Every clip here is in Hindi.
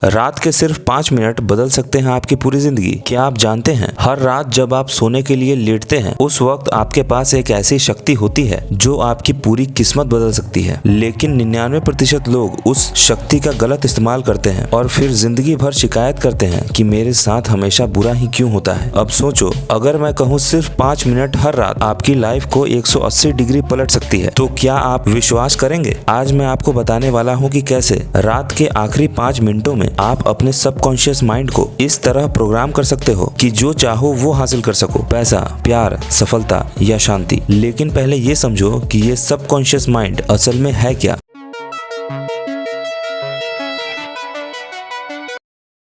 रात के सिर्फ 5 मिनट बदल सकते हैं आपकी पूरी जिंदगी। क्या आप जानते हैं, हर रात जब आप सोने के लिए लेटते हैं उस वक्त आपके पास एक ऐसी शक्ति होती है जो आपकी पूरी किस्मत बदल सकती है। लेकिन 99% लोग उस शक्ति का गलत इस्तेमाल करते हैं और फिर जिंदगी भर शिकायत करते हैं कि मेरे साथ हमेशा बुरा ही क्यों होता है। अब सोचो, अगर मैं कहूँ सिर्फ 5 मिनट हर रात आपकी लाइफ को 180 डिग्री पलट सकती है, तो क्या आप विश्वास करेंगे? आज मैं आपको बताने वाला हूँ कि कैसे रात के आखिरी 5 मिनटों में आप अपने सबकॉन्शियस माइंड को इस तरह प्रोग्राम कर सकते हो कि जो चाहो वो हासिल कर सको, पैसा, प्यार, सफलता या शांति। लेकिन पहले ये समझो कि ये सबकॉन्शियस माइंड असल में है क्या।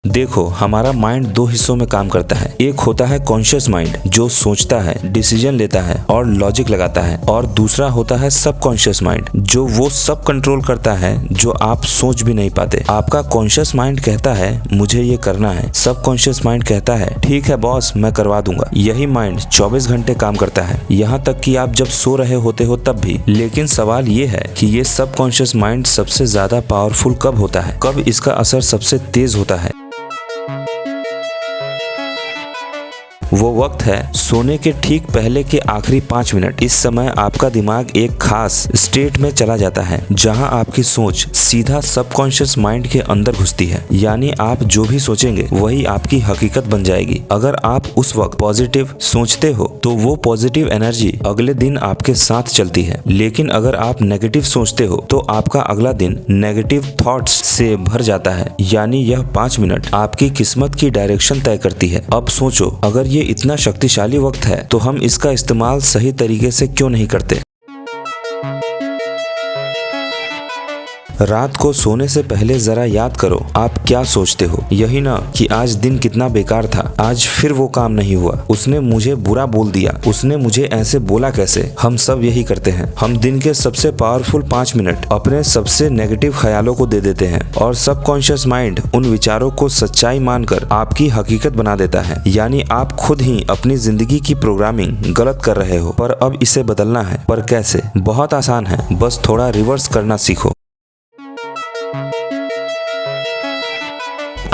देखो, हमारा माइंड 2 हिस्सों में काम करता है। एक होता है कॉन्शियस माइंड जो सोचता है, डिसीजन लेता है और लॉजिक लगाता है, और दूसरा होता है सबकॉन्शियस माइंड जो वो सब कंट्रोल करता है जो आप सोच भी नहीं पाते। आपका कॉन्शियस माइंड कहता है मुझे ये करना है, सबकॉन्शियस माइंड कहता है ठीक है बॉस मैं करवा दूंगा। यही माइंड 24 घंटे काम करता है, यहाँ तक कि आप जब सो रहे होते हो तब भी। लेकिन सवाल ये है कि ये सबकॉन्शियस माइंड सबसे ज्यादा पावरफुल कब होता है, कब इसका असर सबसे तेज होता है? वो वक्त है सोने के ठीक पहले के आखिरी 5 मिनट। इस समय आपका दिमाग एक खास स्टेट में चला जाता है जहां आपकी सोच सीधा सबकॉन्शियस माइंड के अंदर घुसती है। यानी आप जो भी सोचेंगे वही आपकी हकीकत बन जाएगी। अगर आप उस वक्त पॉजिटिव सोचते हो तो वो पॉजिटिव एनर्जी अगले दिन आपके साथ चलती है। लेकिन अगर आप नेगेटिव सोचते हो तो आपका अगला दिन नेगेटिव थॉट्स से भर जाता है। यानी यह 5 मिनट आपकी किस्मत की डायरेक्शन तय करती है। अब सोचो, अगर ये इतना शक्तिशाली वक्त है तो हम इसका इस्तेमाल सही तरीके से क्यों नहीं करते? रात को सोने से पहले जरा याद करो आप क्या सोचते हो। यही ना कि आज दिन कितना बेकार था, आज फिर वो काम नहीं हुआ, उसने मुझे बुरा बोल दिया, उसने मुझे ऐसे बोला कैसे। हम सब यही करते हैं। हम दिन के सबसे पावरफुल 5 मिनट अपने सबसे नेगेटिव ख्यालों को दे देते हैं और सबकॉन्शियस माइंड उन विचारों को सच्चाई मानकर आपकी हकीकत बना देता है। यानी आप खुद ही अपनी जिंदगी की प्रोग्रामिंग गलत कर रहे हो। पर अब इसे बदलना है। पर कैसे? बहुत आसान है, बस थोड़ा रिवर्स करना सीखो।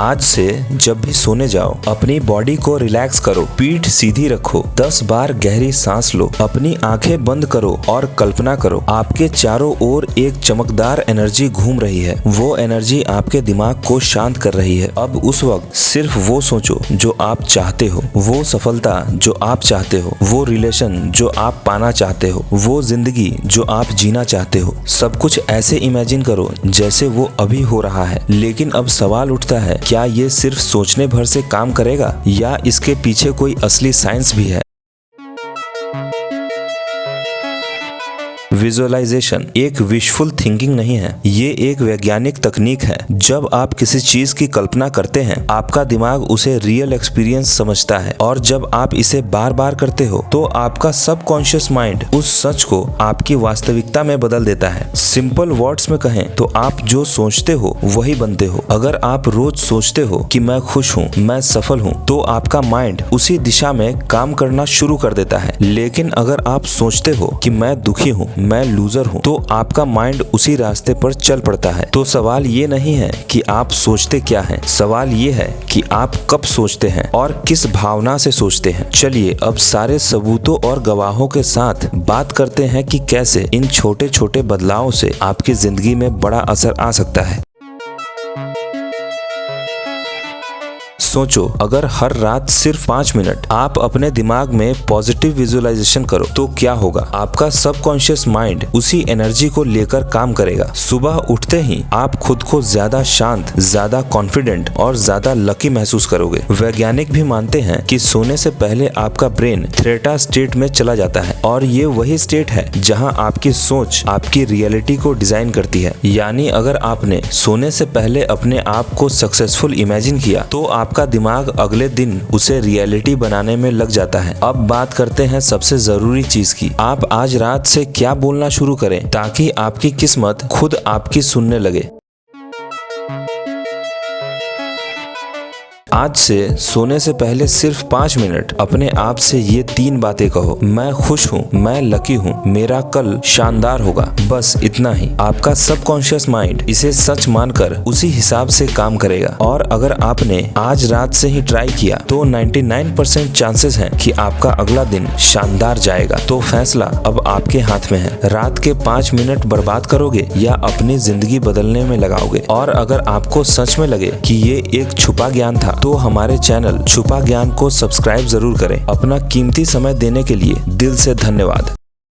आज से जब भी सोने जाओ अपनी बॉडी को रिलैक्स करो, पीठ सीधी रखो, 10 बार गहरी सांस लो, अपनी आंखें बंद करो और कल्पना करो आपके चारों ओर एक चमकदार एनर्जी घूम रही है। वो एनर्जी आपके दिमाग को शांत कर रही है। अब उस वक्त सिर्फ वो सोचो जो आप चाहते हो, वो सफलता जो आप चाहते हो, वो रिलेशन जो आप पाना चाहते हो, वो जिंदगी जो आप जीना चाहते हो। सब कुछ ऐसे इमेजिन करो जैसे वो अभी हो रहा है। लेकिन अब सवाल उठता है, क्या ये सिर्फ सोचने भर से काम करेगा या इसके पीछे कोई असली साइंस भी है? विजुअलाइजेशन एक विशफुल थिंकिंग नहीं है, ये एक वैज्ञानिक तकनीक है। जब आप किसी चीज की कल्पना करते हैं आपका दिमाग उसे रियल एक्सपीरियंस समझता है, और जब आप इसे बार बार करते हो तो आपका सबकॉन्शियस माइंड उस सच को आपकी वास्तविकता में बदल देता है। सिंपल वर्ड्स में कहें तो आप जो सोचते हो वही बनते हो। अगर आप रोज सोचते हो कि मैं खुश हूँ, मैं सफल हूँ, तो आपका माइंड उसी दिशा में काम करना शुरू कर देता है। लेकिन अगर आप सोचते हो कि मैं दुखी हूँ, मैं लूजर हूँ, तो आपका माइंड उसी रास्ते पर चल पड़ता है। तो सवाल ये नहीं है कि आप सोचते क्या हैं, सवाल ये है कि आप कब सोचते हैं और किस भावना से सोचते हैं। चलिए अब सारे सबूतों और गवाहों के साथ बात करते हैं कि कैसे इन छोटे छोटे बदलावों से आपकी जिंदगी में बड़ा असर आ सकता है। सोचो, अगर हर रात सिर्फ 5 मिनट आप अपने दिमाग में पॉजिटिव विजुअलाइजेशन करो तो क्या होगा? आपका सबकॉन्शियस माइंड उसी एनर्जी को लेकर काम करेगा। सुबह उठते ही आप खुद को ज्यादा शांत, ज्यादा कॉन्फिडेंट और ज्यादा लकी महसूस करोगे। वैज्ञानिक भी मानते हैं कि सोने से पहले आपका ब्रेन थीटा स्टेट में चला जाता है, और ये वही स्टेट है जहां आपकी सोच आपकी रियलिटी को डिजाइन करती है। यानी अगर आपने सोने से पहले अपने आप को सक्सेसफुल इमेजिन किया तो आपका दिमाग अगले दिन उसे रियलिटी बनाने में लग जाता है। अब बात करते हैं सबसे जरूरी चीज की। आप आज रात से क्या बोलना शुरू करें ताकि आपकी किस्मत खुद आपकी सुनने लगे। आज से सोने से पहले सिर्फ 5 मिनट अपने आप से ये 3 बातें कहो। मैं खुश हूँ, मैं लकी हूँ, मेरा कल शानदार होगा। बस इतना ही। आपका सबकॉन्शियस माइंड इसे सच मानकर उसी हिसाब से काम करेगा। और अगर आपने आज रात से ही ट्राई किया तो 99% चांसेस हैं कि आपका अगला दिन शानदार जाएगा। तो फैसला अब आपके हाथ में है। रात के 5 मिनट बर्बाद करोगे या अपनी जिंदगी बदलने में लगाओगे। और अगर आपको सच में लगे कि ये एक छुपा ज्ञान था तो हमारे चैनल छुपा ज्ञान को सब्सक्राइब जरूर करें। अपना कीमती समय देने के लिए दिल से धन्यवाद।